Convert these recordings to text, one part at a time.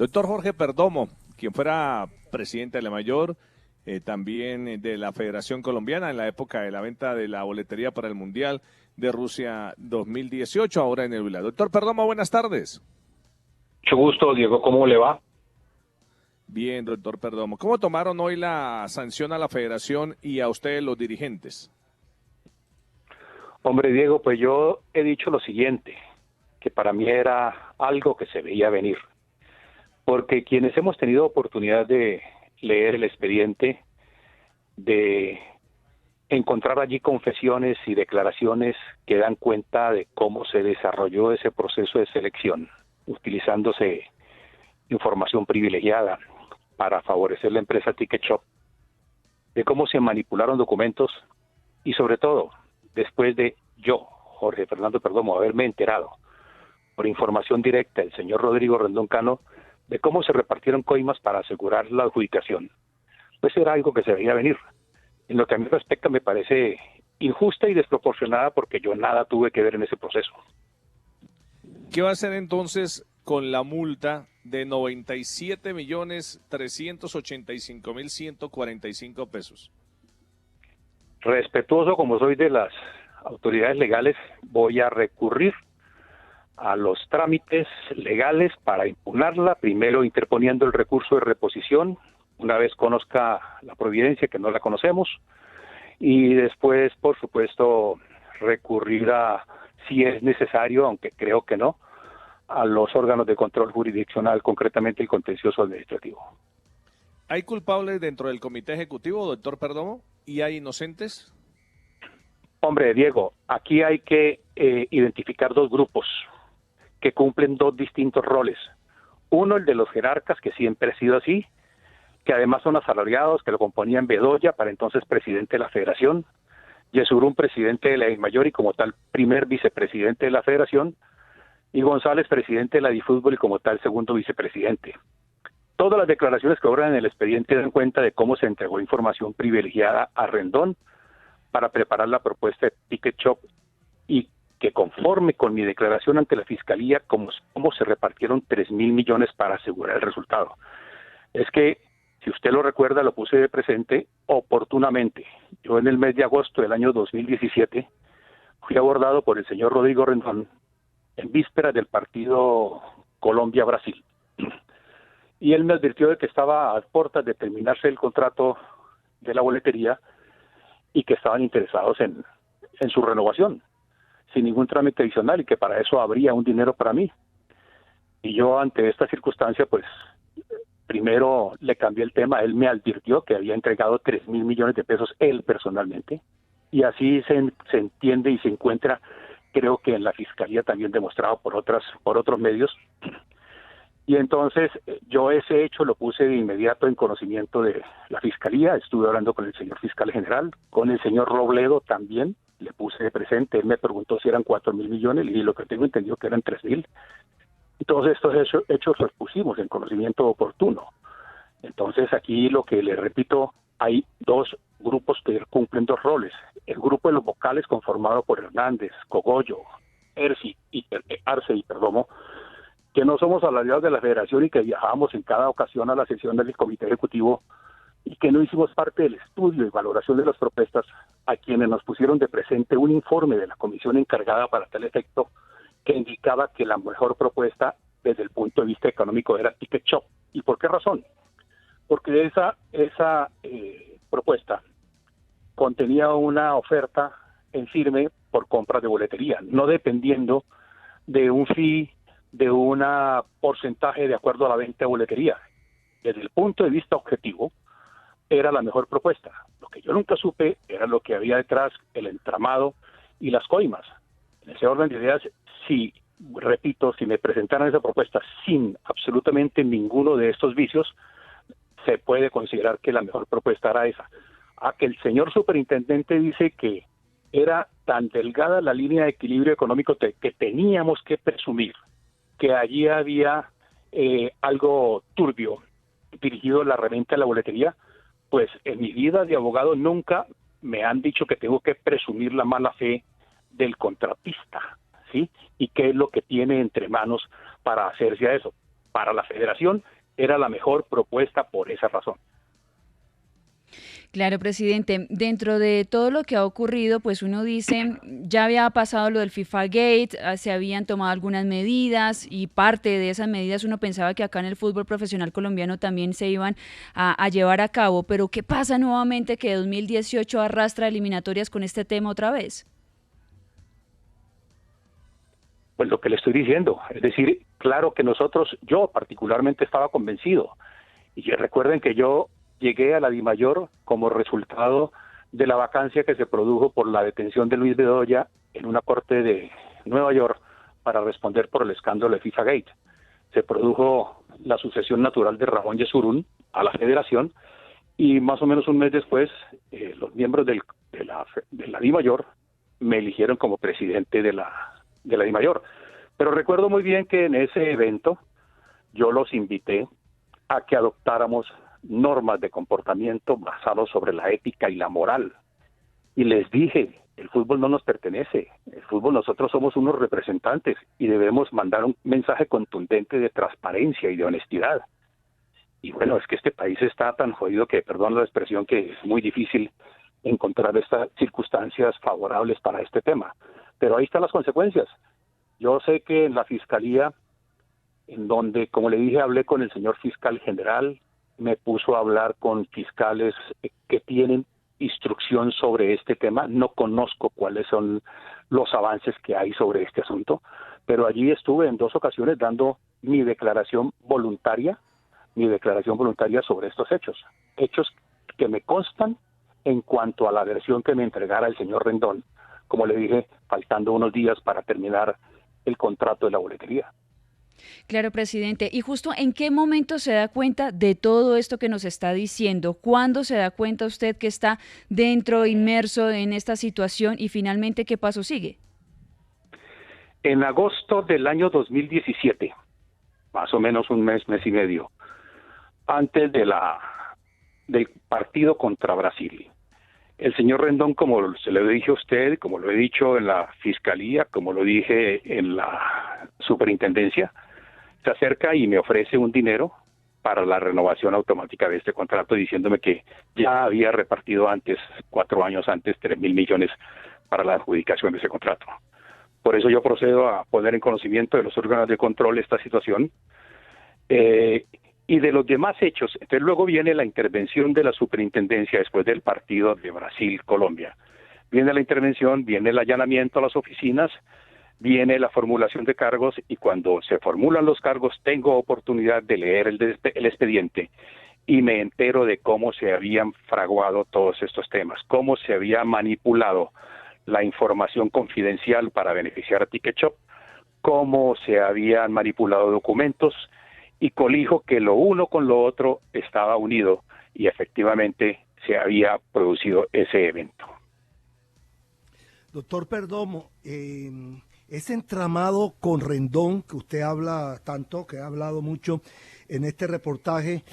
Doctor Jorge Perdomo, quien fuera presidente de la Mayor, también de la Federación Colombiana en la época de la venta de la boletería para el Mundial de Rusia 2018, ahora en el Huila. Doctor Perdomo, buenas tardes. Mucho gusto, Diego, ¿cómo le va? Bien, doctor Perdomo. ¿Cómo tomaron hoy la sanción a la Federación y a ustedes los dirigentes? Hombre, Diego, pues yo he dicho lo siguiente, que para mí era algo que se veía venir, porque quienes hemos tenido oportunidad de leer el expediente, de encontrar allí confesiones y declaraciones que dan cuenta de cómo se desarrolló ese proceso de selección, utilizándose información privilegiada para favorecer la empresa Ticket Shop, de cómo se manipularon documentos y sobre todo, después de yo, Jorge Fernando Perdomo, haberme enterado por información directa del señor Rodrigo Rendón Cano de cómo se repartieron coimas para asegurar la adjudicación. Pues era algo que se veía venir. En lo que a mí respecta me parece injusta y desproporcionada porque yo nada tuve que ver en ese proceso. ¿Qué va a hacer entonces con la multa de 97.385.145 pesos? Respetuoso como soy de las autoridades legales, voy a recurrir a los trámites legales para impugnarla, primero interponiendo el recurso de reposición, una vez conozca la providencia, que no la conocemos, y después, por supuesto, recurrir a, si es necesario, aunque creo que no, a los órganos de control jurisdiccional, concretamente el contencioso administrativo. ¿Hay culpables dentro del comité ejecutivo, doctor Perdomo, y hay inocentes? Hombre, Diego, aquí hay que identificar dos grupos que cumplen dos distintos roles. Uno, el de los jerarcas, que siempre ha sido así, que además son asalariados, que lo componían Bedoya, para entonces presidente de la federación, Yesurún, presidente de la Mayor y como tal primer vicepresidente de la federación, y González, presidente de la Difútbol y como tal segundo vicepresidente. Todas las declaraciones que obran en el expediente dan cuenta de cómo se entregó información privilegiada a Rendón para preparar la propuesta de Ticket Shop y que conforme con mi declaración ante la Fiscalía, cómo se repartieron 3.000 millones para asegurar el resultado. Es que, si usted lo recuerda, lo puse de presente oportunamente. Yo en el mes de agosto del año 2017 fui abordado por el señor Rodrigo Rendón en vísperas del partido Colombia-Brasil. Y él me advirtió de que estaba a puertas de terminarse el contrato de la boletería y que estaban interesados en su renovación, sin ningún trámite adicional, y que para eso habría un dinero para mí. Y yo ante esta circunstancia, pues, primero le cambié el tema. Él me advirtió que había entregado 3.000 millones de pesos él personalmente, y así se entiende y se encuentra, creo que en la Fiscalía también demostrado por otros medios. Y entonces yo ese hecho lo puse de inmediato en conocimiento de la Fiscalía. Estuve hablando con el señor Fiscal General, con el señor Robledo también, le puse de presente. Él me preguntó si eran 4.000 millones y lo que tengo entendido que eran 3.000. Entonces estos hechos los pusimos en conocimiento oportuno. Entonces aquí lo que le repito, hay dos grupos que cumplen dos roles. El grupo de los vocales conformado por Hernández, Cogollo, Arce y Perdomo, que no somos aliados de la federación y que viajábamos en cada ocasión a la sesión del comité ejecutivo y que no hicimos parte del estudio y valoración de las propuestas, a quienes nos pusieron de presente un informe de la comisión encargada para tal efecto que indicaba que la mejor propuesta desde el punto de vista económico era Ticket Shop. ¿Y por qué razón? Porque esa propuesta contenía una oferta en firme por compra de boletería, no dependiendo de un fee, de un porcentaje de acuerdo a la venta de boletería. Desde el punto de vista objetivo, era la mejor propuesta. Lo que yo nunca supe era lo que había detrás, el entramado y las coimas. En ese orden de ideas, si me presentaran esa propuesta sin absolutamente ninguno de estos vicios, se puede considerar que la mejor propuesta era esa. Que el señor superintendente dice que era tan delgada la línea de equilibrio económico que teníamos que presumir que allí había algo turbio dirigido a la reventa de la boletería, pues en mi vida de abogado nunca me han dicho que tengo que presumir la mala fe del contratista, ¿sí? Y qué es lo que tiene entre manos para hacerse a eso. para la federación era la mejor propuesta por esa razón. Claro, presidente, dentro de todo lo que ha ocurrido, pues uno dice, ya había pasado lo del FIFA Gate, se habían tomado algunas medidas y parte de esas medidas uno pensaba que acá en el fútbol profesional colombiano también se iban a llevar a cabo, pero ¿qué pasa nuevamente que 2018 arrastra eliminatorias con este tema otra vez? Pues lo que le estoy diciendo, es decir, claro que yo particularmente estaba convencido, y recuerden que yo llegué a la DIMAYOR como resultado de la vacancia que se produjo por la detención de Luis Bedoya en una corte de Nueva York para responder por el escándalo de FIFA Gate. Se produjo la sucesión natural de Ramón Yesurún a la federación y más o menos un mes después los miembros de la DIMAYOR me eligieron como presidente de la DIMAYOR. Pero recuerdo muy bien que en ese evento yo los invité a que adoptáramos normas de comportamiento basados sobre la ética y la moral. Y les dije, el fútbol no nos pertenece, el fútbol nosotros somos unos representantes y debemos mandar un mensaje contundente de transparencia y de honestidad. Y bueno, es que este país está tan jodido que, perdón la expresión, que es muy difícil encontrar estas circunstancias favorables para este tema. Pero ahí están las consecuencias. Yo sé que en la Fiscalía, en donde, como le dije, hablé con el señor fiscal general, me puso a hablar con fiscales que tienen instrucción sobre este tema. No conozco cuáles son los avances que hay sobre este asunto, pero allí estuve en 2 ocasiones dando mi declaración voluntaria sobre estos hechos que me constan en cuanto a la versión que me entregara el señor Rendón, como le dije, faltando unos días para terminar el contrato de la boletería. Claro, presidente. ¿Y justo en qué momento se da cuenta de todo esto que nos está diciendo? ¿Cuándo se da cuenta usted que está dentro, inmerso en esta situación y finalmente qué paso sigue? En agosto del año 2017, más o menos un mes y medio, antes del partido contra Brasil, el señor Rendón, como se lo dije a usted, como lo he dicho en la Fiscalía, como lo dije en la Superintendencia, se acerca y me ofrece un dinero para la renovación automática de este contrato, diciéndome que ya había repartido antes, 4 años antes, 3.000 millones para la adjudicación de ese contrato. Por eso yo procedo a poner en conocimiento de los órganos de control esta situación y de los demás hechos. Entonces luego viene la intervención de la Superintendencia después del partido de Brasil-Colombia. Viene la intervención, viene el allanamiento a las oficinas, viene la formulación de cargos y cuando se formulan los cargos tengo oportunidad de leer el expediente y me entero de cómo se habían fraguado todos estos temas, cómo se había manipulado la información confidencial para beneficiar a Ticket Shop, cómo se habían manipulado documentos y colijo que lo uno con lo otro estaba unido y efectivamente se había producido ese evento. Doctor Perdomo, ese entramado con Rendón, que usted habla tanto, que ha hablado mucho en este reportaje,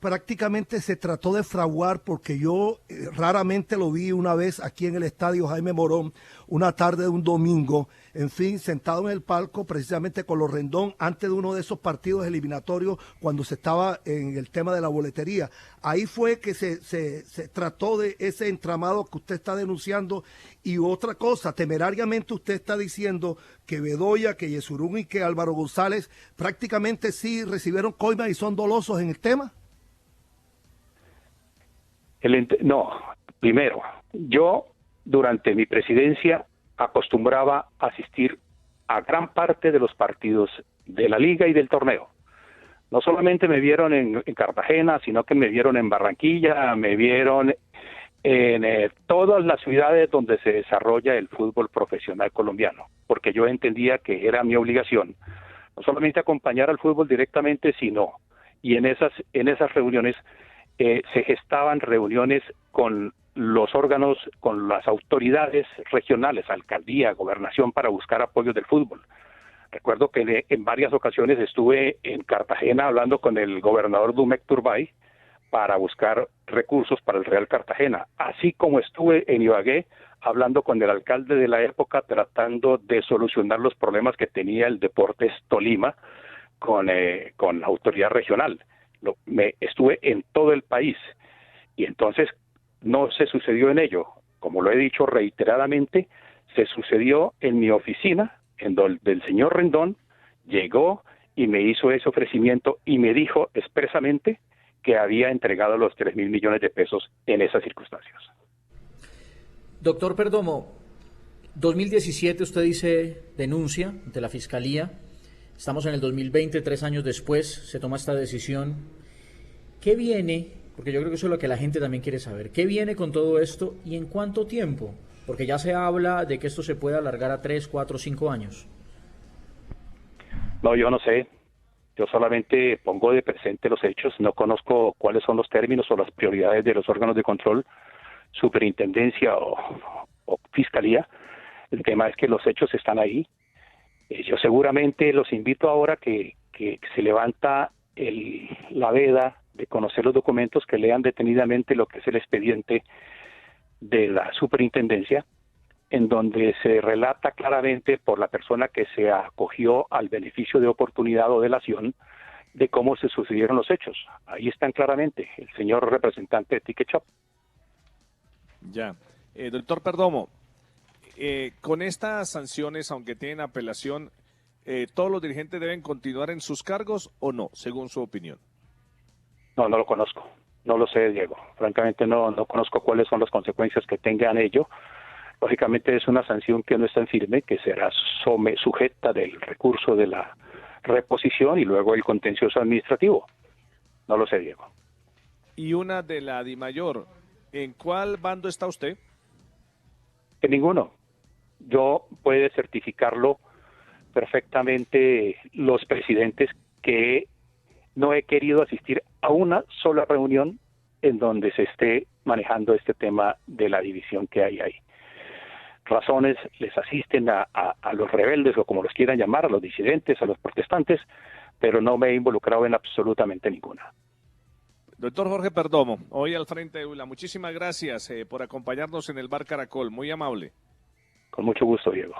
prácticamente se trató de fraguar porque yo raramente lo vi una vez aquí en el estadio Jaime Morón, una tarde de un domingo, en fin, sentado en el palco precisamente con los Rendón antes de uno de esos partidos eliminatorios cuando se estaba en el tema de la boletería. Ahí fue que se trató de ese entramado que usted está denunciando. Y otra cosa, temerariamente usted está diciendo que Bedoya, que Yesurún y que Álvaro González prácticamente sí recibieron coimas y son dolosos en el tema. No, primero, yo durante mi presidencia acostumbraba a asistir a gran parte de los partidos de la liga y del torneo. No solamente me vieron en Cartagena, sino que me vieron en Barranquilla, me vieron en todas las ciudades donde se desarrolla el fútbol profesional colombiano, porque yo entendía que era mi obligación no solamente acompañar al fútbol directamente, sino, y en esas reuniones se gestaban reuniones con los órganos, con las autoridades regionales, alcaldía, gobernación, para buscar apoyo del fútbol. Recuerdo que en varias ocasiones estuve en Cartagena hablando con el gobernador Dumek Turbay para buscar recursos para el Real Cartagena, así como estuve en Ibagué hablando con el alcalde de la época tratando de solucionar los problemas que tenía el Deportes Tolima con la autoridad regional. Estuve en todo el país y entonces no se sucedió en ello. Como lo he dicho reiteradamente, se sucedió en mi oficina, en donde el señor Rendón llegó y me hizo ese ofrecimiento y me dijo expresamente que había entregado los 3.000 millones de pesos en esas circunstancias. Doctor Perdomo, 2017 usted dice denuncia ante la Fiscalía. Estamos en el 2020, 3 años después, se toma esta decisión. ¿Qué viene? Porque yo creo que eso es lo que la gente también quiere saber. ¿Qué viene con todo esto y en cuánto tiempo? Porque ya se habla de que esto se puede alargar a 3, 4, 5 años. No, yo no sé. Yo solamente pongo de presente los hechos. No conozco cuáles son los términos o las prioridades de los órganos de control, superintendencia o fiscalía. El tema es que los hechos están ahí. Yo seguramente los invito ahora que se levanta la veda de conocer los documentos, que lean detenidamente lo que es el expediente de la superintendencia, en donde se relata claramente por la persona que se acogió al beneficio de oportunidad o delación de cómo se sucedieron los hechos. Ahí están claramente, el señor representante de Ticket Shop. Ya. Doctor Perdomo, con estas sanciones, aunque tienen apelación, ¿todos los dirigentes deben continuar en sus cargos o no, según su opinión? No lo conozco, no lo sé, Diego. Francamente no conozco cuáles son las consecuencias que tengan ello. Lógicamente es una sanción que no es tan firme, que será sujeta del recurso de la reposición y luego el contencioso administrativo. No lo sé, Diego. Y una de la DIMAYOR, ¿en cuál bando está usted? En ninguno. Yo puede certificarlo perfectamente los presidentes que no he querido asistir a una sola reunión en donde se esté manejando este tema de la división que hay ahí. Razones les asisten a los rebeldes o como los quieran llamar, a los disidentes, a los protestantes, pero no me he involucrado en absolutamente ninguna. Doctor Jorge Perdomo, hoy al frente de ULA, muchísimas gracias por acompañarnos en el Bar Caracol, muy amable. Con mucho gusto, Diego.